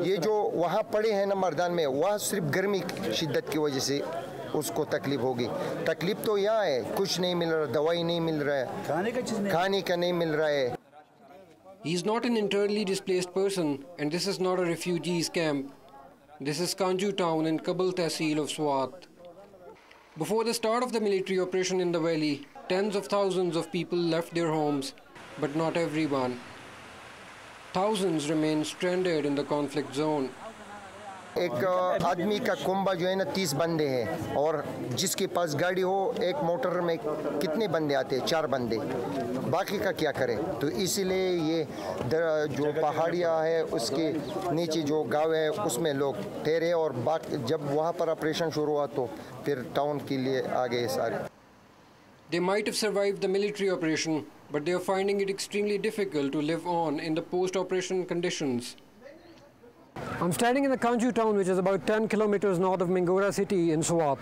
ये जो वहाँ पड़े हैं ना मैदान में, वह सिर्फ गर्मी शिद्दत की वजह से उसको तकलीफ होगी। तकलीफ तो यहाँ है, कुछ नहीं मिल रहा, दवाई नहीं मिल रहा है, खाने का नहीं मिल रहा है। He is not an internally displaced person, and this is not a refugees camp. This is Kanju town in Kabal Tehsil of Swat. Before the start of the military operation in the valley, tens of thousands of people left their homes, but not everyone. Thousands remain stranded in the conflict zone. एक आदमी का कुंबा जो है ना 30 बंदे हैं, और जिसके पास गाड़ी हो एक मोटर में कितने बंदे आते हैं? 4 बंदे, बाकी का क्या करें? तो इसीलिए ये जो पहाड़ियाँ है उसके नीचे जो गांव है उसमें लोग ठहरे, और बाकी जब वहाँ पर ऑपरेशन शुरू हुआ तो फिर टाउन के लिए आ गए सारे। They might have survived the military operation, but they are finding it extremely difficult to live on in the post-operation conditions. I'm standing in the Kanju town, which is about 10 kilometers north of Mingora city in Swat.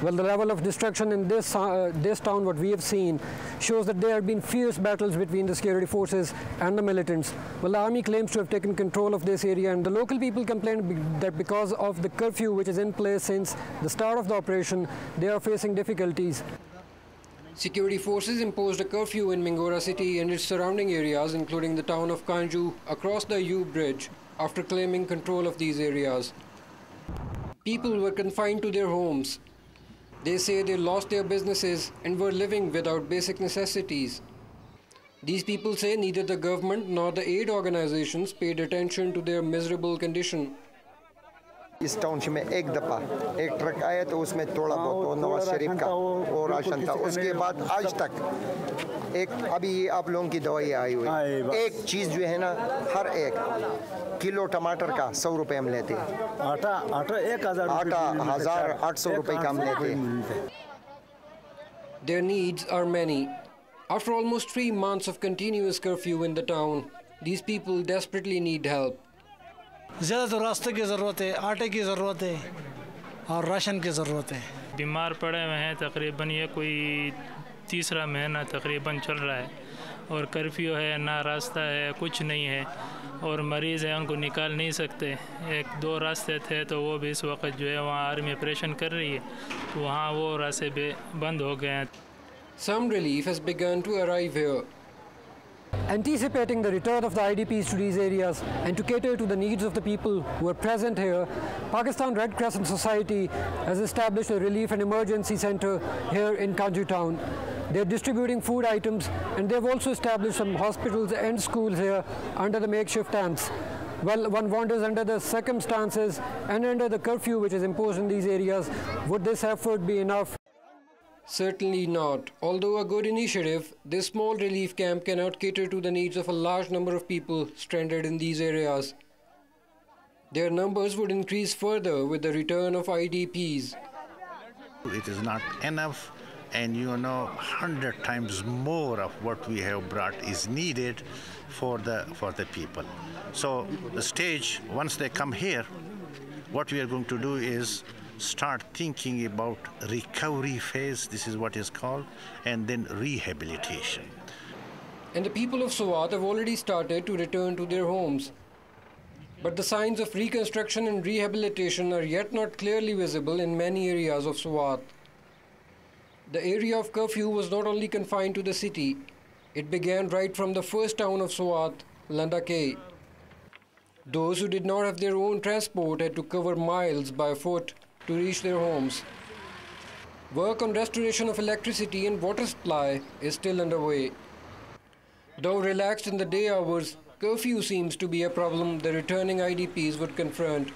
Well, the level of destruction in this town, what we have seen, shows that there have been fierce battles between the security forces and the militants. Well, the army claims to have taken control of this area, and the local people complain that because of the curfew which is in place since the start of the operation, they are facing difficulties. Security forces imposed a curfew in Mingora city and its surrounding areas, including the town of Kanju, across the U bridge, after claiming control of these areas. People were confined to their homes. They say they lost their businesses and were living without basic necessities. These people say neither the government nor the aid organizations paid attention to their miserable condition. इस township में एक दफ़ा एक truck आया तो उसमें थोड़ा बहुत नवाज शरीफ का और राशन था। उसके बाद आज तक एक अभी आप लोगों की दवाई आई हुई, एक चीज़ जो है ना, हर एक किलो टमाटर का 100 रुपये हम लेते हैं, आटा 1,800 रुपये का हम लेते हैं। Their needs are many. After almost 3 months of continuous curfew in the town, these people desperately need help. ज़्यादा तो रास्ते की ज़रूरत है, आटे की ज़रूरत है और राशन की ज़रूरत है। बीमार पड़े हुए हैं, तकरीबन ये कोई तीसरा महीना तकरीबन चल रहा है, और कर्फ्यू है, ना रास्ता है, कुछ नहीं है, और मरीज़ हैं उनको निकाल नहीं सकते। 1-2 रास्ते थे तो वो भी इस वक्त जो है वहाँ आर्मी ऑपरेशन कर रही है, तो वहाँ वो रास्ते भी बंद हो गए हैं। Some relief has begun to arrive here. Anticipating the return of the IDPs to these areas and to cater to the needs of the people who are present here, Pakistan Red Crescent Society has established a relief and emergency center here in Kanju town. They're distributing food items, and they've also established some hospitals and schools here under the makeshift tents. Well, one wonders, under the circumstances and under the curfew which is imposed in these areas, would this effort be enough? Certainly not. Although a good initiative, this small relief camp cannot cater to the needs of a large number of people stranded in these areas. Their numbers would increase further with the return of IDPs. It is not enough, and 100 times more of what we have brought is needed for the people. So the stage, once they come here, what we are going to do is start thinking about recovery phase, this is what is called, and then rehabilitation. And the people of Swat have already started to return to their homes. But the signs of reconstruction and rehabilitation are yet not clearly visible in many areas of Swat. The area of curfew was not only confined to the city, it began right from the first town of Swat, Landake. Those who did not have their own transport had to cover miles by foot to reach their homes. Work on restoration of electricity and water supply is still underway. Though relaxed in the day hours, curfew seems to be a problem the returning IDPs would confront.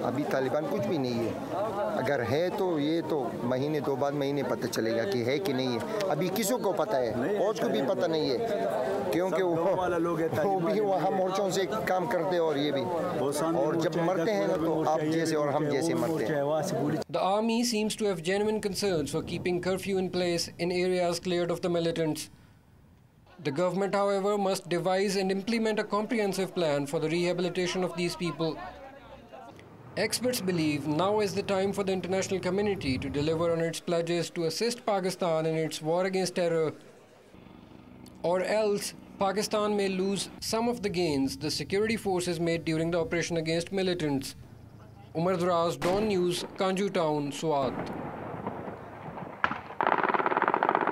अभी तालिबान कुछ भी नहीं है, अगर है तो ये तो महीने 2 बाद महीने पता चलेगा कि है कि नहीं है। अभी किसी को पता है, फौज को भी पता नहीं है, क्योंकि वो भी वहाँ मोर्चों से काम करते हैं, और ये भी, और जब मरते हैं ना तो आप जैसे और हम जैसे मरते हैं। The army seems to have genuine concerns for keeping curfew in place in areas cleared of the militants. The government, however, must devise and implement a comprehensive plan for the rehabilitation of these people. Experts believe now is the time for the international community to deliver on its pledges to assist Pakistan in its war against terror, or else Pakistan may lose some of the gains the security forces made during the operation against militants. Umer Dawn News, Kanju Town, Swat.